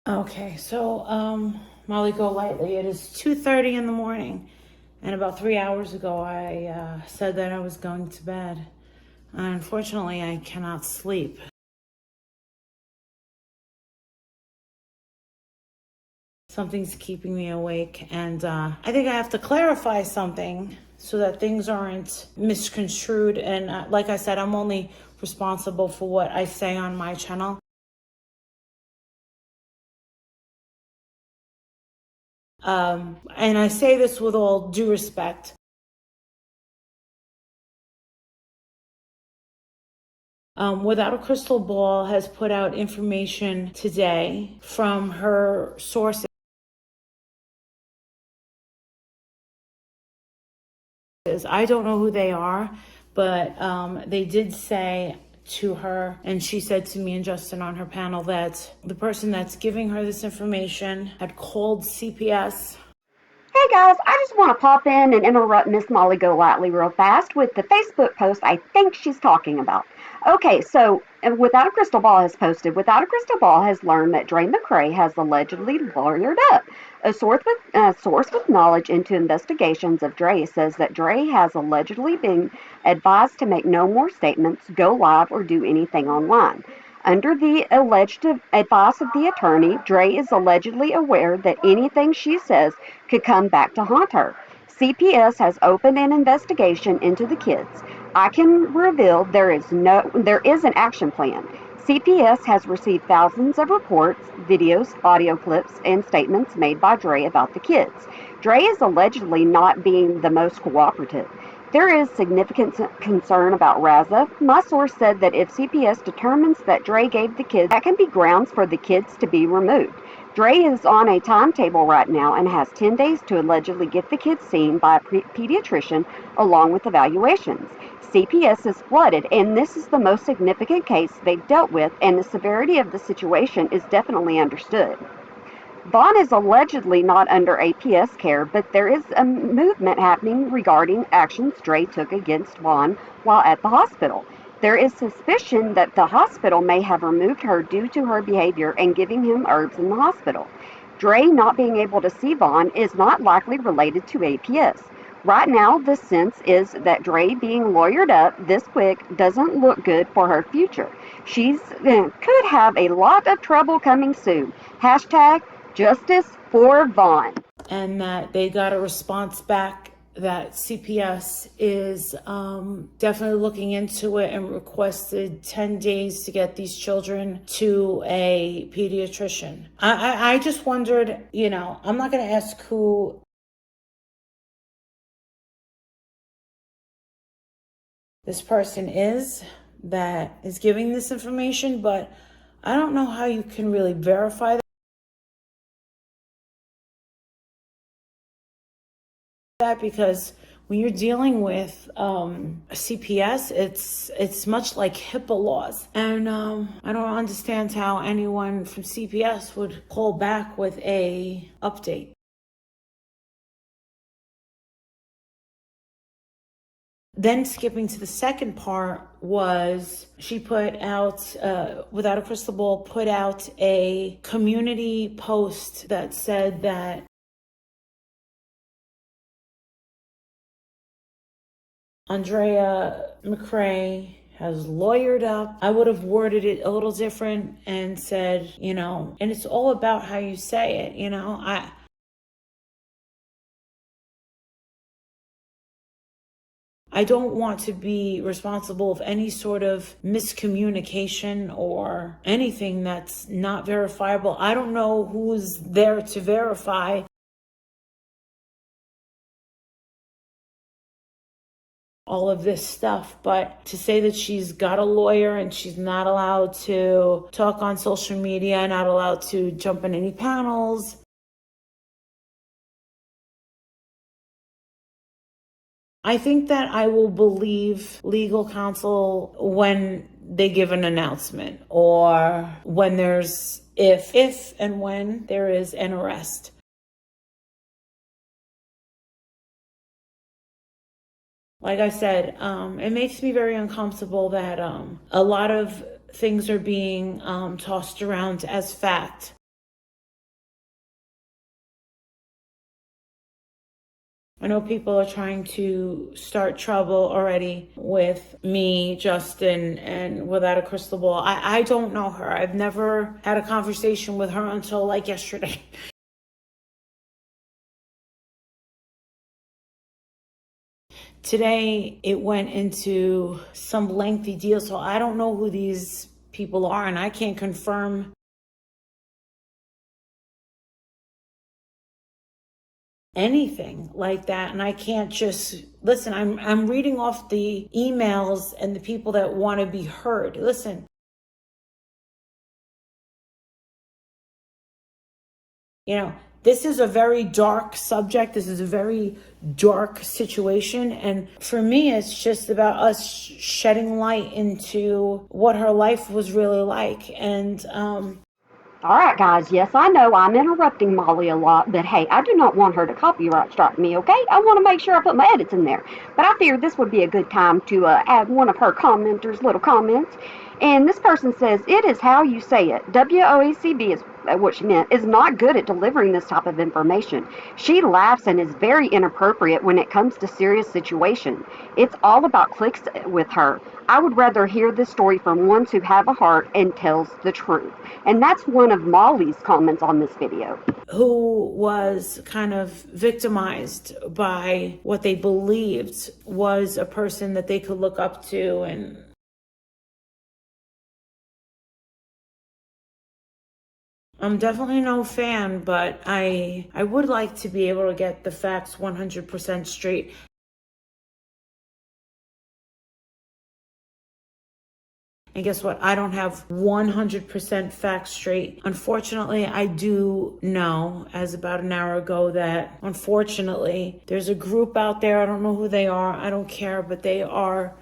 Okay, so Molly Golightly, it is 2:30 in the morning, and about 3 hours ago I said that I was going to bed. Unfortunately, I cannot sleep. Something's keeping me awake, and I think I have to clarify something so that things aren't misconstrued. And like I said, I'm only responsible for what I say on my channel. And I say this with all due respect. Without a Crystal Ball has put out information today from her sources. I don't know who they are, but they did say to her, and she said to me and Justin on her panel, that the person that's giving her this information had called CPS. Hey guys, I just want to pop in and interrupt Miss Molly Golightly real fast with the Facebook post I think she's talking about. Okay, so Without a Crystal Ball has posted, Without a Crystal Ball has learned that Dre McCray has allegedly lawyered up. A source with knowledge into investigations of Dre says that Dre has allegedly been advised to make no more statements, go live, or do anything online. Under the alleged advice of the attorney, Dre is allegedly aware that anything she says could come back to haunt her. CPS has opened an investigation into the kids. I can reveal there is an action plan. CPS has received thousands of reports, videos, audio clips, and statements made by Dre about the kids. Dre is allegedly not being the most cooperative. There is significant concern about Raza. My source said that if CPS determines that Dre gave the kids, that can be grounds for the kids to be removed. Dre is on a timetable right now and has 10 days to allegedly get the kids seen by a pediatrician along with evaluations. CPS is flooded, and this is the most significant case they've dealt with, and the severity of the situation is definitely understood. Vaughn is allegedly not under APS care, but there is a movement happening regarding actions Dre took against Vaughn while at the hospital. There is suspicion that the hospital may have removed her due to her behavior and giving him herbs in the hospital. Dre not being able to see Vaughn is not likely related to APS. Right now, the sense is that Dre being lawyered up this quick doesn't look good for her future. She's could have a lot of trouble coming soon. Hashtag Justice for Vaughn. And that they got a response back that CPS is definitely looking into it and requested 10 days to get these children to a pediatrician. I just wondered, I'm not going to ask who this person is that is giving this information, but I don't know how you can really verify that, because when you're dealing with CPS, it's much like HIPAA laws, and I don't understand how anyone from CPS would call back with a update. Then skipping to the second part was she put out, Without a Crystal Ball, put out a community post that said that Dre McCray has lawyered up. I would have worded it a little different and said, and it's all about how you say it, I don't want to be responsible of any sort of miscommunication or anything that's not verifiable. I don't know who's there to verify all of this stuff, but to say that she's got a lawyer and she's not allowed to talk on social media, not allowed to jump in any panels, I think that I will believe legal counsel when they give an announcement, or when there's if and when there is an arrest. Like I said, it makes me very uncomfortable that a lot of things are being tossed around as fact. I know people are trying to start trouble already with me, Justin, and Without a Crystal Ball. I don't know her. I've never had a conversation with her until like yesterday. Today, it went into some lengthy deal, so I don't know who these people are, and I can't confirm anything like that. And I can't just listen. I'm reading off the emails and the people that want to be heard. Listen. This is a very dark subject. This is a very dark situation. And for me, it's just about us shedding light into what her life was really like. And, All right, guys. Yes, I know I'm interrupting Molly a lot, but hey, I do not want her to copyright strike me, okay? I want to make sure I put my edits in there. But I figured this would be a good time to add one of her commenters' little comments. And this person says, "It is how you say it. WOACB is what she meant, is not good at delivering this type of information. She laughs and is very inappropriate when it comes to serious situations. It's all about clicks with her. I would rather hear this story from ones who have a heart and tells the truth." And that's one of Molly's comments on this video. Who was kind of victimized by what they believed was a person that they could look up to. And I'm definitely no fan, but I would like to be able to get the facts 100% straight. And guess what? I don't have 100% facts straight. Unfortunately, I do know, as about an hour ago, that unfortunately, there's a group out there. I don't know who they are. I don't care, but they are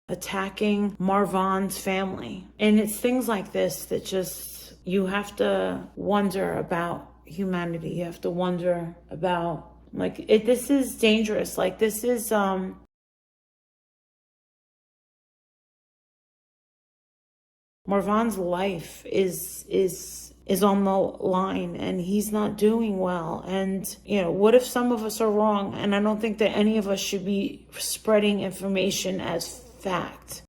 attacking Marvan's family. And it's things like this that just, you have to wonder about humanity. You have to wonder about, like, this is dangerous. Like, this is, Marvan's life is on the line, and he's not doing well. And what if some of us are wrong? And I don't think that any of us should be spreading information as fact.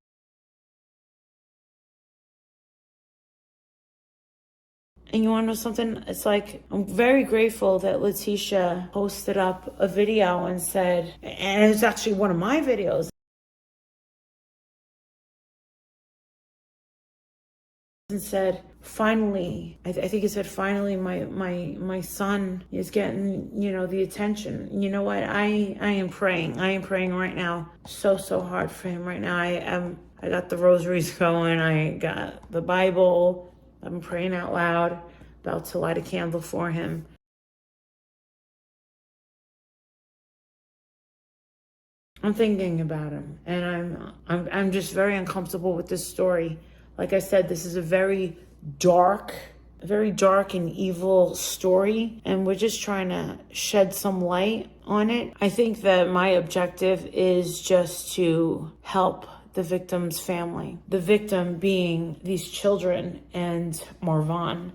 And you want to know something? It's like, I'm very grateful that Letitia posted up a video and said, and it's actually one of my videos, and said, finally, I think it said, finally, my son is getting, the attention. You know what? I am praying. I am praying right now so hard for him right now. I got the rosaries going. I got the Bible. I'm praying out loud, about to light a candle for him. I'm thinking about him, and I'm just very uncomfortable with this story. Like I said, this is a very dark and evil story, and we're just trying to shed some light on it. I think that my objective is just to help the victim's family, the victim being these children and Marvan.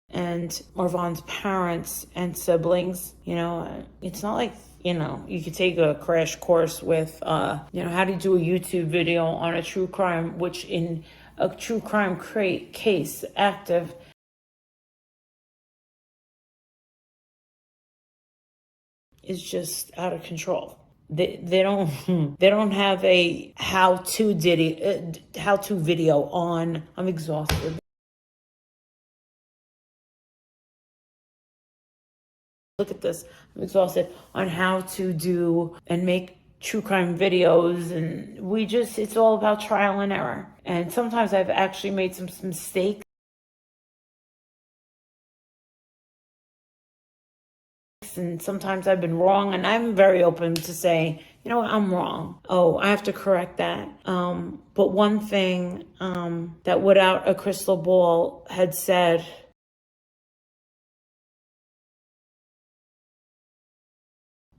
And Marvan's parents and siblings. It's not like, you could take a crash course with, how to do a YouTube video on a true crime, which in a true crime case active, is just out of control. They don't have a how-to video on. I'm exhausted. Look at this. I'm exhausted on how to do and make true crime videos. And it's all about trial and error. And sometimes I've actually made some mistakes. And sometimes I've been wrong. And I'm very open to say, I'm wrong. Oh, I have to correct that. But one thing that Without a Crystal Ball had said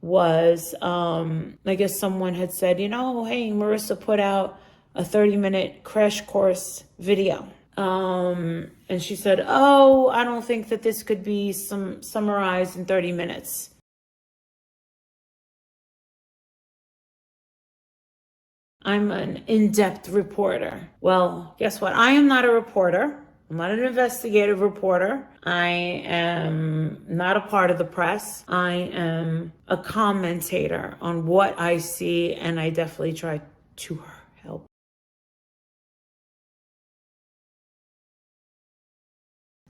was, I guess someone had said, hey, Marissa put out a 30-minute crash course video. And she said, oh, I don't think that this could be summarized in 30 minutes. I'm an in-depth reporter. Well, guess what? I am not a reporter. I'm not an investigative reporter. I am not a part of the press. I am a commentator on what I see, and I definitely try to help.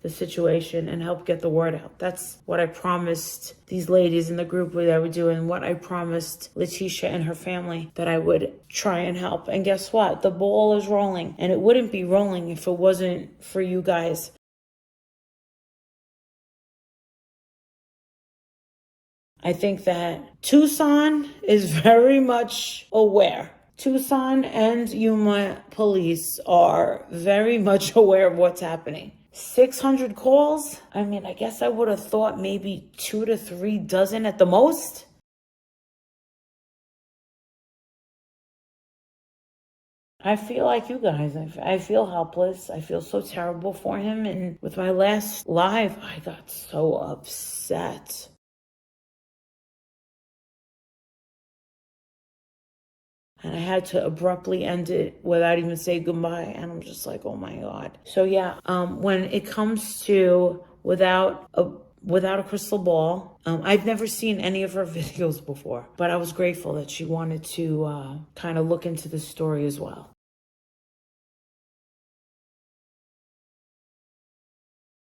The situation and help get the word out. That's what I promised these ladies in the group that I would do, and what I promised Letitia and her family that I would try and help. And guess what? The ball is rolling, and it wouldn't be rolling if it wasn't for you guys. I think that Tucson is very much aware. Tucson and Yuma police are very much aware of what's happening. 600 calls? I mean, I guess I would have thought maybe 2 to 3 dozen at the most. I feel like you guys. I feel helpless. I feel so terrible for him. And with my last live, I got so upset. And I had to abruptly end it without even saying goodbye. And I'm just like, oh my God. So yeah, when it comes to without a crystal ball, I've never seen any of her videos before, but I was grateful that she wanted to kind of look into the story as well.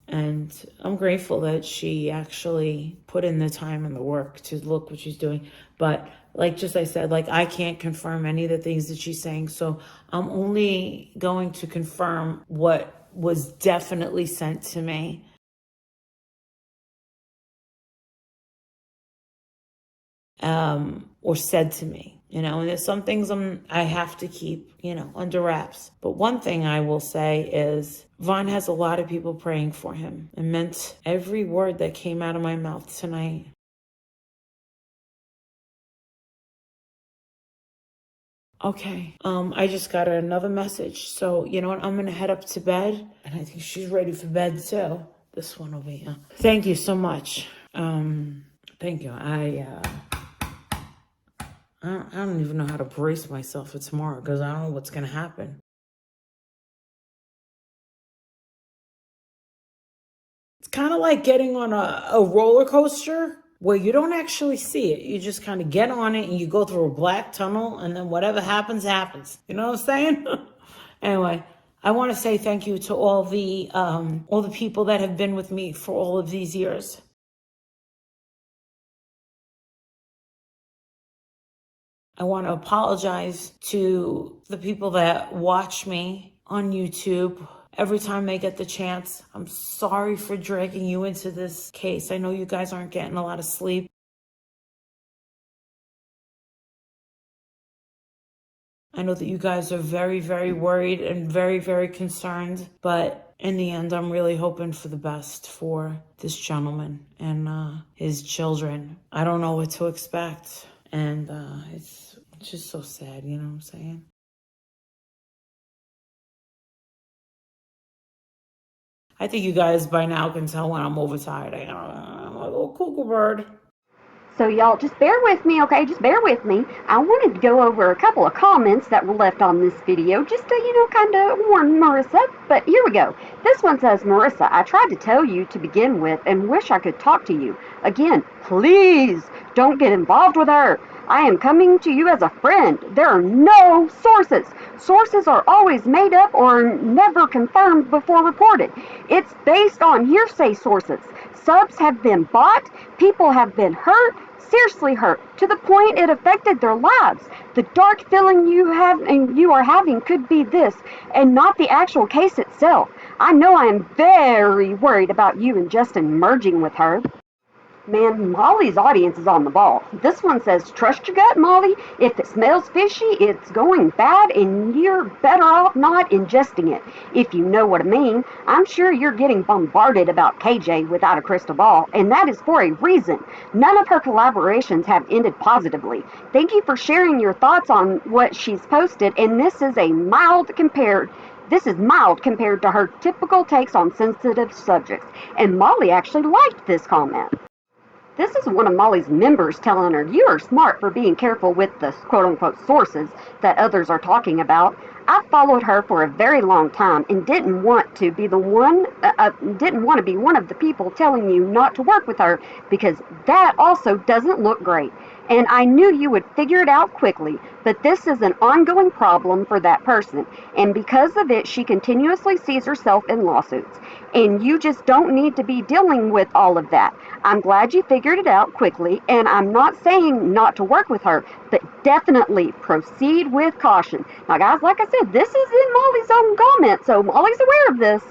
And I'm grateful that she actually put in the time and the work to look what she's doing. But like just I said, like I can't confirm any of the things that she's saying. So I'm only going to confirm what was definitely sent to me. Or said to me, and there's some things I have to keep, under wraps. But one thing I will say is Vaughn has a lot of people praying for him. It meant every word that came out of my mouth tonight. Okay, I just got another message. So, you know what? I'm going to head up to bed, and I think she's ready for bed too. This one over here. Thank you so much. Thank you. I don't even know how to brace myself for tomorrow because I don't know what's going to happen. It's kind of like getting on a roller coaster where you don't actually see it. You just kind of get on it and you go through a black tunnel, and then whatever happens, happens. You know what I'm saying? Anyway, I want to say thank you to all the people that have been with me for all of these years. I want to apologize to the people that watch me on YouTube every time they get the chance. I'm sorry for dragging you into this case. I know you guys aren't getting a lot of sleep. I know that you guys are very, very worried and very, very concerned. But in the end, I'm really hoping for the best for this gentleman and his children. I don't know what to expect. And it's just so sad, you know what I'm saying? I think you guys by now can tell when I'm overtired. I'm like a little cuckoo bird. So y'all just bear with me, okay? Just bear with me. I wanted to go over a couple of comments that were left on this video just to, kind of warn Marissa. But here we go. This one says, Marissa, I tried to tell you to begin with and wish I could talk to you. Again, please don't get involved with her. I am coming to you as a friend. There are no sources. Sources are always made up or never confirmed before reported. It's based on hearsay sources. Subs have been bought. People have been hurt. Seriously hurt, to the point it affected their lives. The dark feeling you are having could be this, and not the actual case itself. I know I am very worried about you and Justin merging with her. Man, Molly's audience is on the ball. This one says, trust your gut, Molly. If it smells fishy, it's going bad and you're better off not ingesting it. If you know what I mean. I'm sure you're getting bombarded about KJ without a crystal ball, and that is for a reason. None of her collaborations have ended positively. Thank you for sharing your thoughts on what she's posted, and this is mild compared to her typical takes on sensitive subjects. And Molly actually liked this comment. This is one of Molly's members telling her, you are smart for being careful with the quote-unquote sources that others are talking about. I followed her for a very long time and didn't want to be one of the people telling you not to work with her, because that also doesn't look great. And I knew you would figure it out quickly, but this is an ongoing problem for that person, and because of it, she continuously sees herself in lawsuits. And you just don't need to be dealing with all of that. I'm glad you figured it out quickly, and I'm not saying not to work with her, but definitely proceed with caution. Now, guys, like I said, this is in Molly's own comment, so Molly's aware of this.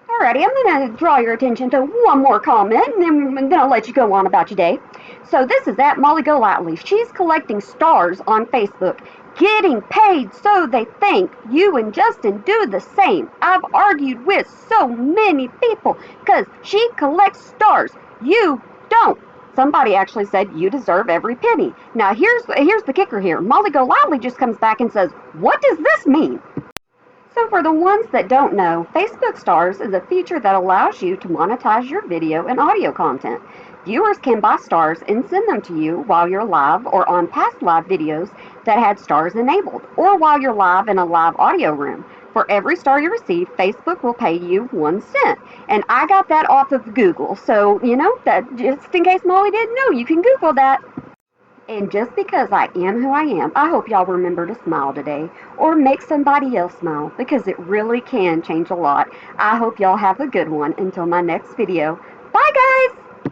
Alrighty, I'm going to draw your attention to one more comment, and then I'll let you go on about your day. So this is at Molly Golightly. She's collecting stars on Facebook, getting paid so they think you and Justin do the same. I've argued with so many people because she collects stars. You don't. Somebody actually said you deserve every penny. Now here's the kicker here. Molly Golightly just comes back and says, what does this mean? So for the ones that don't know, Facebook Stars is a feature that allows you to monetize your video and audio content. Viewers can buy stars and send them to you while you're live or on past live videos that had stars enabled, or while you're live in a live audio room. For every star you receive, Facebook will pay you 1 cent. And I got that off of Google, so that just in case Molly didn't know, you can Google that. And just because I am who I am, I hope y'all remember to smile today, or make somebody else smile, because it really can change a lot. I hope y'all have a good one. Until my next video. Bye, guys!